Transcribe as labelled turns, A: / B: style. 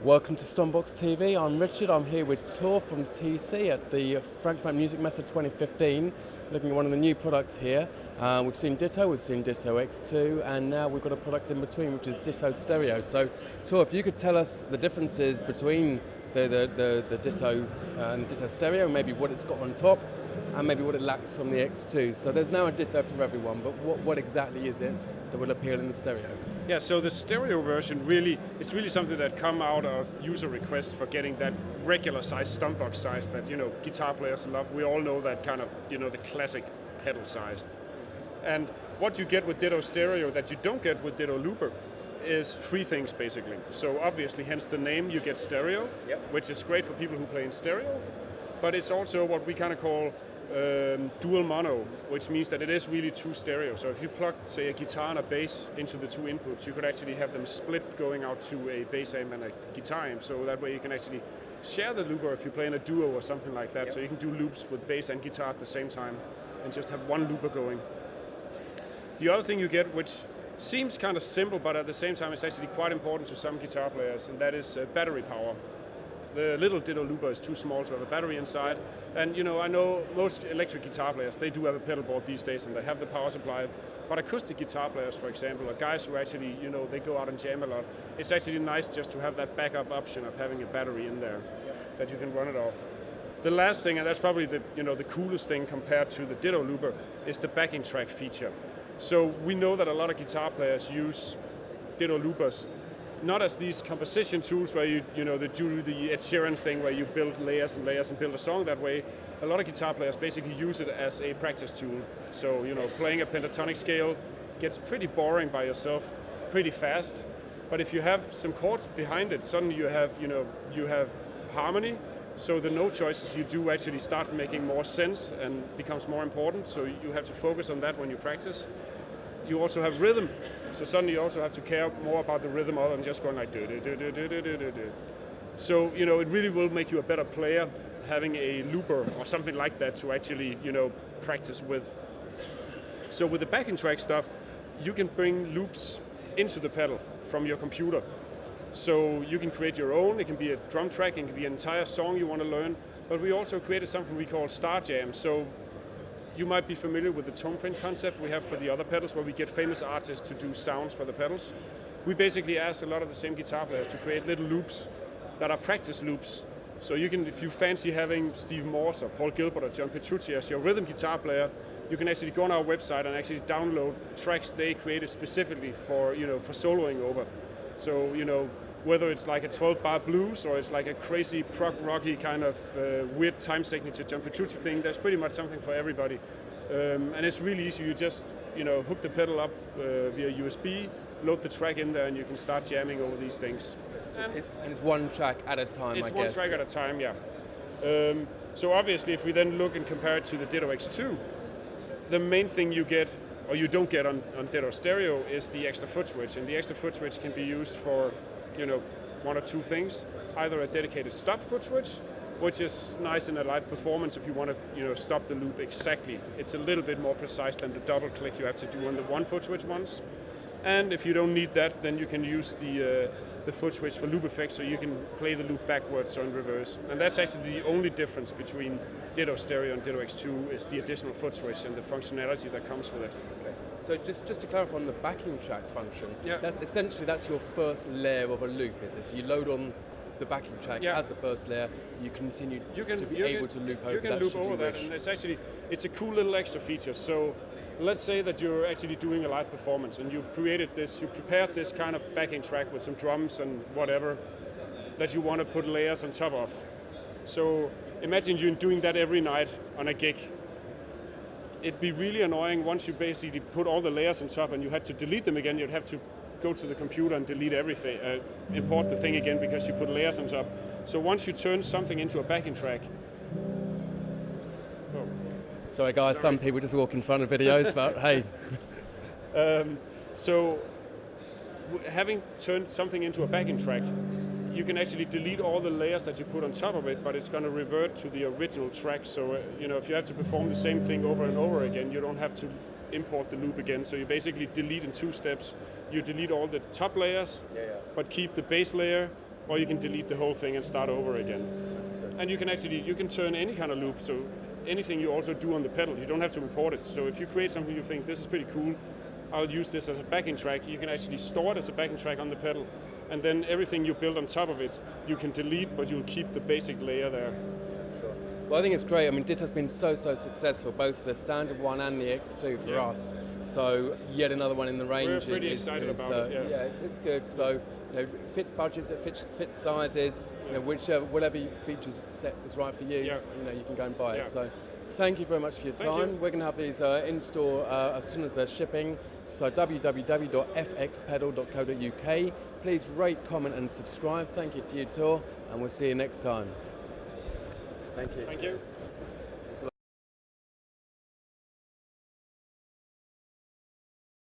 A: Welcome to Stompbox TV. I'm Richard. I'm here with Tor from TC at the Frankfurt Musikmesse 2015, looking at one of the new products here. We've seen Ditto, we've seen Ditto X2, and now we've got a product in between, which is Ditto Stereo. So, Tor, if you could tell us the differences between the Ditto and the Ditto Stereo, maybe what it's got on top, and maybe what it lacks from the X2. So there's now a Ditto for everyone, but what exactly is it that will appeal in the stereo?
B: Yeah, so the stereo version it's really something that come out of user requests for getting that regular size, Stompbox size that, guitar players love. We all know that kind of, the classic pedal size. And what you get with Ditto Stereo that you don't get with Ditto Looper is three things basically. So obviously, hence the name, you get stereo, which is great for people who play in stereo, but it's also what we kind of call dual mono, which means that it is really true stereo. So if you plug, say, a guitar and a bass into the two inputs, you could actually have them split going out to a bass amp and a guitar amp. So that way you can actually share the looper if you play in a duo or something like that. So you can do loops with bass and guitar at the same time and just have one looper going. The other thing you get, which seems kind of simple, but at the same time it's actually quite important to some guitar players, and that is battery power. The little Ditto Looper is too small to have a battery inside. And I know most electric guitar players, they do have a pedal board these days and they have the power supply. But acoustic guitar players, for example, or guys who actually, they go out and jam a lot, it's actually nice just to have that backup option of having a battery in there that you can run it off. The last thing, and that's probably the coolest thing compared to the Ditto Looper, is the backing track feature. So we know that a lot of guitar players use Ditto Loopers not as these composition tools where you do the Ed Sheeran thing where you build layers and layers and build a song that way. A lot of guitar players basically use it as a practice tool. So, playing a pentatonic scale gets pretty boring by yourself pretty fast. But if you have some chords behind it, suddenly you have harmony. So the note choices you do actually start making more sense and becomes more important. So you have to focus on that when you practice. You also have rhythm, so suddenly you also have to care more about the rhythm other than just going like do do do do do do do do. So it really will make you a better player having a looper or something like that to actually practice with. So with the backing track stuff, you can bring loops into the pedal from your computer. So you can create your own. It can be a drum track, it can be an entire song you want to learn. But we also created something we call Star Jam. So you might be familiar with the tone print concept we have for the other pedals, where we get famous artists to do sounds for the pedals. We basically asked a lot of the same guitar players to create little loops that are practice loops. So you can, if you fancy having Steve Morse or Paul Gilbert or John Petrucci as your rhythm guitar player, you can actually go on our website and actually download tracks they created specifically for for soloing over. So whether it's like a 12-bar blues or it's like a crazy prog rocky kind of weird time signature John Petrucci thing, there's pretty much something for everybody. And it's really easy. You just hook the pedal up via USB, load the track in there, and you can start jamming over these things.
A: And it's one track at a time, I guess.
B: It's one track at a time, yeah. So obviously, if we then look and compare it to the Ditto X2, the main thing you get, or you don't get on Ditto Stereo, is the extra foot switch. And the extra foot switch can be used for one or two things. Either a dedicated stop foot switch, which is nice in a live performance if you want to stop the loop exactly. It's a little bit more precise than the double click you have to do on the one foot switch ones. And if you don't need that, then you can use the foot switch for loop effects, so you can play the loop backwards or in reverse. And that's actually the only difference between Ditto Stereo and Ditto X2 is the additional foot switch and the functionality that comes with it.
A: So just to clarify on the backing track function,
B: yeah.
A: That's your first layer of a loop, is it? So you load on the backing track as the first layer, you continue to be able to loop over that.
B: You can loop over that, and it's a cool little extra feature. So let's say that you're actually doing a live performance and you've prepared this kind of backing track with some drums and whatever that you want to put layers on top of. So imagine you doing that every night on a gig. It'd be really annoying once you basically put all the layers on top and you had to delete them again. You'd have to go to the computer and delete everything, import the thing again because you put layers on top. So once you turn something into a backing track.
A: Sorry guys, some people just walk in front of videos, but hey.
B: So having turned something into a backing track, you can actually delete all the layers that you put on top of it, but it's going to revert to the original track. So, if you have to perform the same thing over and over again, you don't have to import the loop again. So you basically delete in two steps. You delete all the top layers, but keep the base layer, or you can delete the whole thing and start over again. And you can turn any kind of loop, so anything you also do on the pedal, you don't have to import it. So if you create something you think this is pretty cool, I'll use this as a backing track, you can actually store it as a backing track on the pedal, and then everything you build on top of it, you can delete, but you'll keep the basic layer there.
A: Well, I think it's great. I mean, Ditto's been so successful, both the standard one and the X2 for us. So yet another one in the range.
B: We're pretty excited about it.
A: Yeah, it's good. So it fits budgets, it fits sizes. Whatever features set is right for you. You can go and buy it. So thank you very much for your time. We're going to have these in store as soon as they're shipping. So www.fxpedal.co.uk. Please rate, comment, and subscribe. Thank you to you, Tor, and we'll see you next time. Thank you.
B: Thank you.